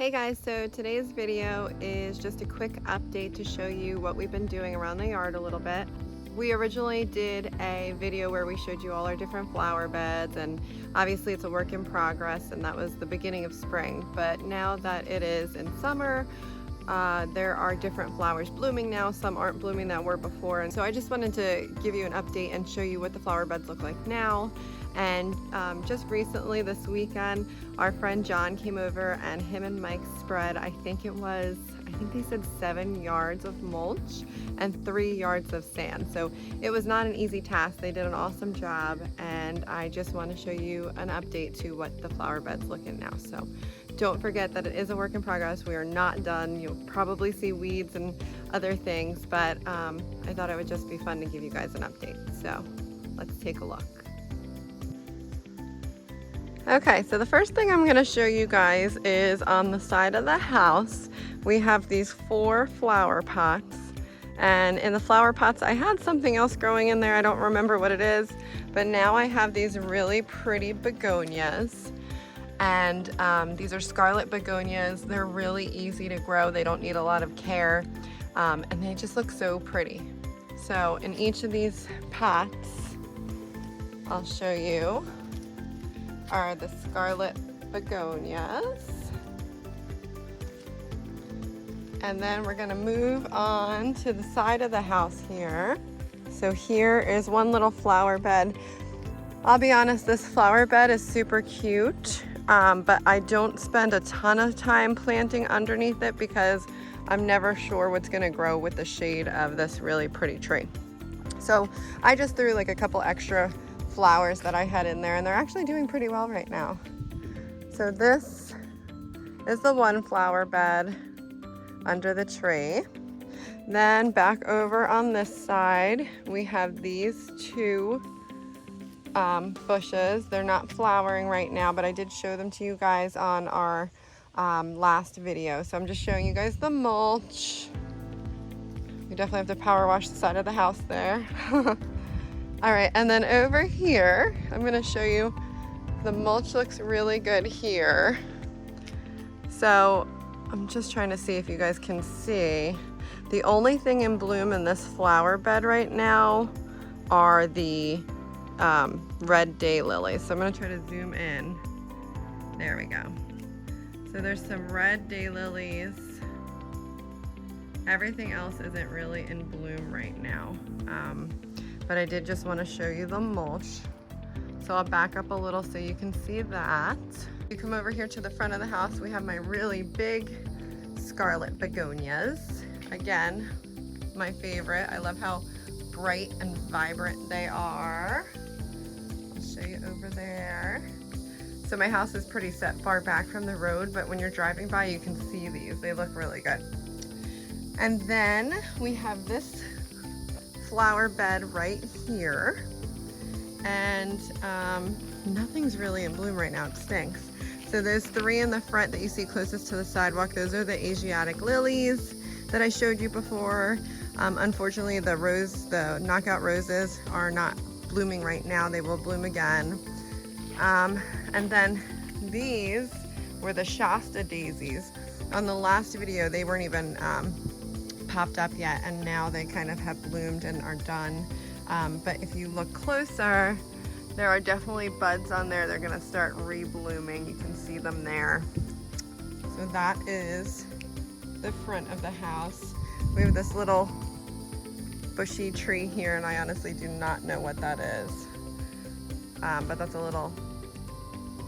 Hey guys, so today's video is just a quick update to show you what we've been doing around the yard a little bit. We originally did a video where we showed you all our different flower beds, and obviously it's a work in progress, and that was the beginning of spring. But now that it is in summer, there are different flowers blooming now. Some aren't blooming that were before, and so I just wanted to give you an update and show you what the flower beds look like now. And just recently this weekend, our friend John came over, and him and Mike spread, I think they said 7 yards of mulch and 3 yards of sand. So it was not an easy task. They did an awesome job, and I just want to show you an update to what the flower bed's looking now. So don't forget that it is a work in progress. We are not done. You'll probably see weeds and other things, but I thought it would just be fun to give you guys an update. So let's take a look. Okay, so the first thing I'm going to show you guys is on the side of the house. We have these 4 flower pots, and in the flower pots I had something else growing in there. I don't remember what it is, but now I have these really pretty begonias, and these are scarlet begonias. They're really easy to grow. They don't need a lot of care, and they just look so pretty. So in each of these pots, I'll show you, are the scarlet begonias. And then we're gonna move on to the side of the house here. So here is one little flower bed. I'll be honest, this flower bed is super cute, but I don't spend a ton of time planting underneath it because I'm never sure what's gonna grow with the shade of this really pretty tree. So I just threw like a couple extra flowers that I had in there, and they're actually doing pretty well right now. So this is the one flower bed under the tree. Then back over on this side, we have these 2 bushes. They're not flowering right now, but I did show them to you guys on our last video. So I'm just showing you guys the mulch. We definitely have to power wash the side of the house there. All right, and then over here, I'm gonna show you, the mulch looks really good here. So I'm just trying to see if you guys can see. The only thing in bloom in this flower bed right now are the red daylilies. So I'm gonna try to zoom in. There we go. So there's some red daylilies. Everything else isn't really in bloom right now. But I did just want to show you the mulch. So I'll back up a little so you can see that. You come over here to the front of the house, we have my really big scarlet begonias. Again, my favorite. I love how bright and vibrant they are. I'll show you over there. So my house is pretty set far back from the road, but when you're driving by, you can see these. They look really good. And then we have this flower bed right here, and nothing's really in bloom right now. It stinks. So there's 3 in the front that you see closest to the sidewalk. Those are the Asiatic lilies that I showed you before. Unfortunately, the knockout roses are not blooming right now. They will bloom again. And then these were the Shasta daisies. On the last video, they weren't even popped up yet, and now they kind of have bloomed and are done. But if you look closer, there are definitely buds on there. They're gonna start re-blooming. You can see them there. So that is the front of the house. We have this little bushy tree here, and I honestly do not know what that is. But that's a little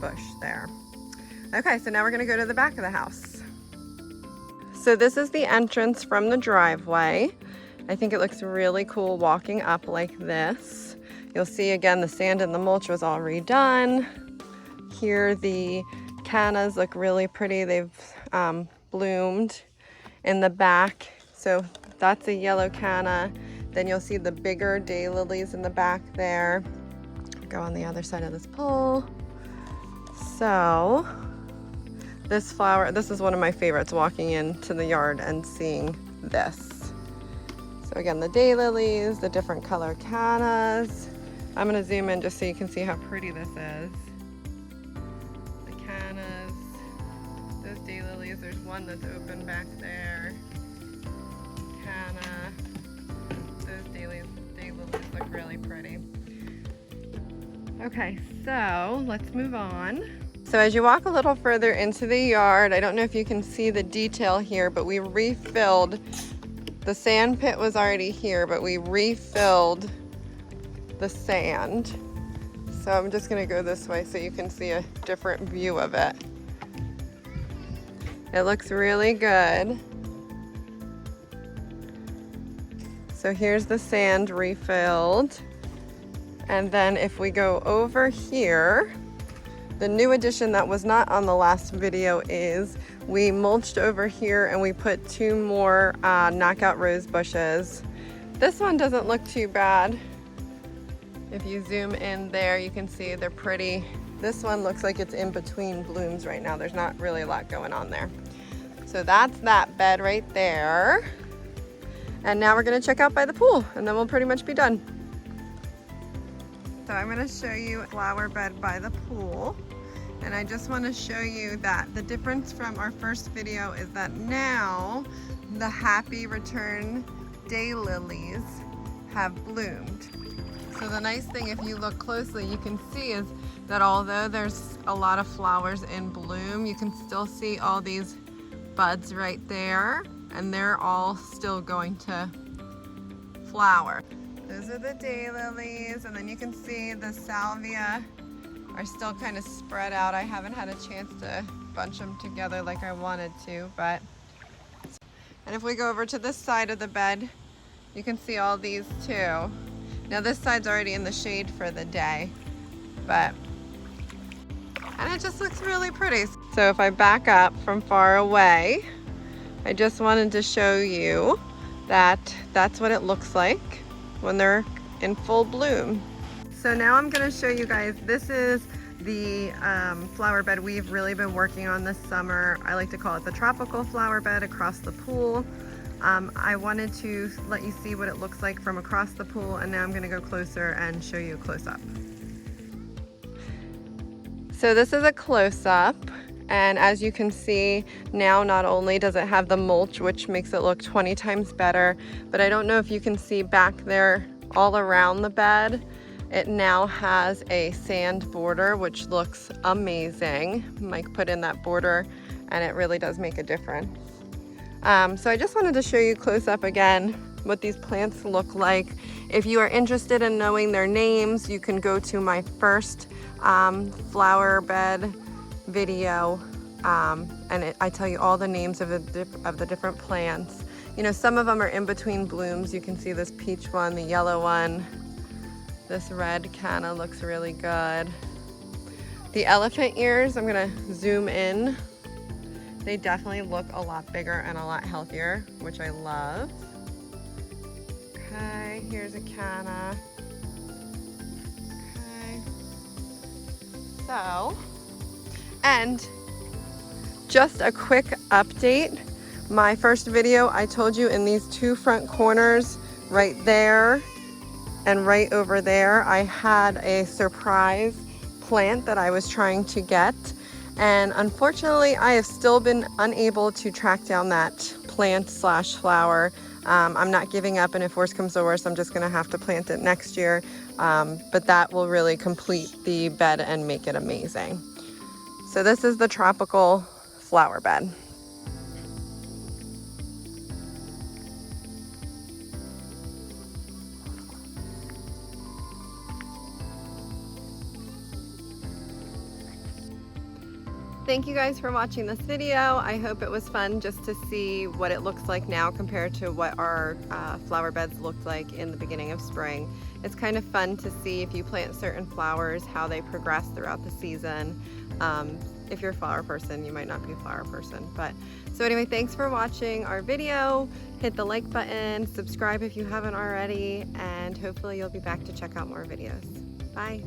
bush there. Okay, so now we're gonna go to the back of the house. So this is the entrance from the driveway. I think it looks really cool walking up like this. You'll see again the sand and the mulch was all redone. Here the cannas look really pretty. They've bloomed in the back. So that's a yellow canna. Then you'll see the bigger daylilies in the back there. Go on the other side of this pole. So this flower, this is one of my favorites, walking into the yard and seeing this. So again, the daylilies, the different color cannas. I'm gonna zoom in just so you can see how pretty this is. The cannas, those daylilies. There's one that's open back there. Cama. Those daylilies look really pretty. Okay, so let's move on. So as you walk a little further into the yard, I don't know if you can see the detail here, but we refilled. The sand pit was already here, but we refilled the sand. So I'm just gonna go this way so you can see a different view of it. It looks really good. So here's the sand refilled. And then if we go over here, the new addition that was not on the last video is we mulched over here and we put 2 more knockout rose bushes. This one doesn't look too bad. If you zoom in there, you can see they're pretty. This one looks like it's in between blooms right now. There's not really a lot going on there. So that's that bed right there. And now we're gonna check out by the pool and then we'll pretty much be done. So I'm gonna show you a flower bed by the pool. And I just wanna show you that the difference from our first video is that now the happy return daylilies have bloomed. So the nice thing, if you look closely, you can see is that although there's a lot of flowers in bloom, you can still see all these buds right there, and they're all still going to flower. Those are the daylilies, and then you can see the salvia are still kind of spread out. I haven't had a chance to bunch them together like I wanted to, but. And if we go over to this side of the bed, you can see all these too. Now this side's already in the shade for the day, and it just looks really pretty. So if I back up from far away, I just wanted to show you that that's what it looks like when they're in full bloom. So now I'm gonna show you guys, this is the flower bed we've really been working on this summer. I like to call it the tropical flower bed across the pool. I wanted to let you see what it looks like from across the pool, and now I'm gonna go closer and show you a close-up. So this is a close-up, and as you can see now, not only does it have the mulch, which makes it look 20 times better, but I don't know if you can see back there all around the bed, it now has a sand border, which looks amazing. Mike put in that border, and it really does make a difference. So I just wanted to show you close up again what these plants look like. If you are interested in knowing their names, you can go to my first flower bed video, and I tell you all the names of the different plants. You know, some of them are in between blooms. You can see this peach one, the yellow one. This red canna looks really good. The elephant ears, I'm gonna zoom in. They definitely look a lot bigger and a lot healthier, which I love. Okay, here's a canna. Okay. So, and just a quick update. My first video, I told you in these 2 front corners, right there and right over there, I had a surprise plant that I was trying to get. And unfortunately, I have still been unable to track down that plant slash flower. I'm not giving up, and if worse comes to worse, I'm just gonna have to plant it next year. But that will really complete the bed and make it amazing. So this is the tropical flower bed. Thank you guys for watching this video. I hope it was fun just to see what it looks like now compared to what our flower beds looked like in the beginning of spring. It's kind of fun to see if you plant certain flowers, how they progress throughout the season. If you're a flower person, you might not be a flower person. So anyway, thanks for watching our video. Hit the like button, subscribe if you haven't already, and hopefully you'll be back to check out more videos. Bye.